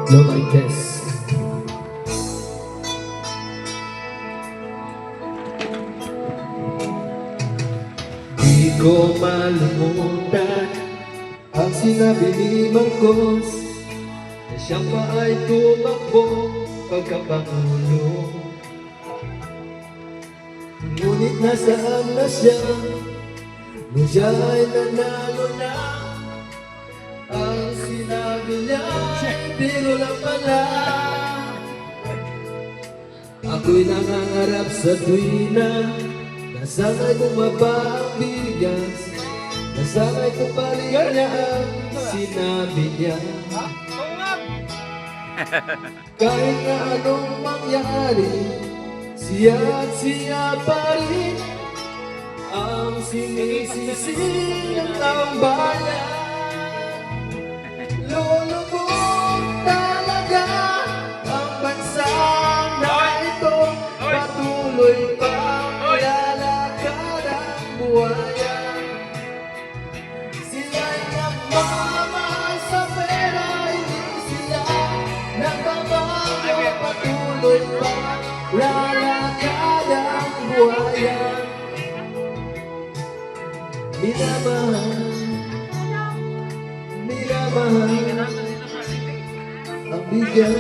Lomaytes. Di ko malumutan ang sinabi ni Marcos na siya pa ay tumakbo pagkapangulo. Ngunit nasaan na siya nung siya ay nanalo na? Ang sinabi niya ay biro lang pala. Ako'y nangangarap sa tuwina na sana'y bumaba ang bigas, na sana'y tupaling niya ang sinabi niya. Kahit na anong mangyari, siya at siya pa rin ang sinisisi ng taong bayan. Lulubog talaga ang bansa na ito, patuloy pang lalakad ang buhayan. Sila'y nagmamahal sa pera, hindi sila nagbabago, patuloy pang lalakad ang buhayan. Minamahal ang bigyan.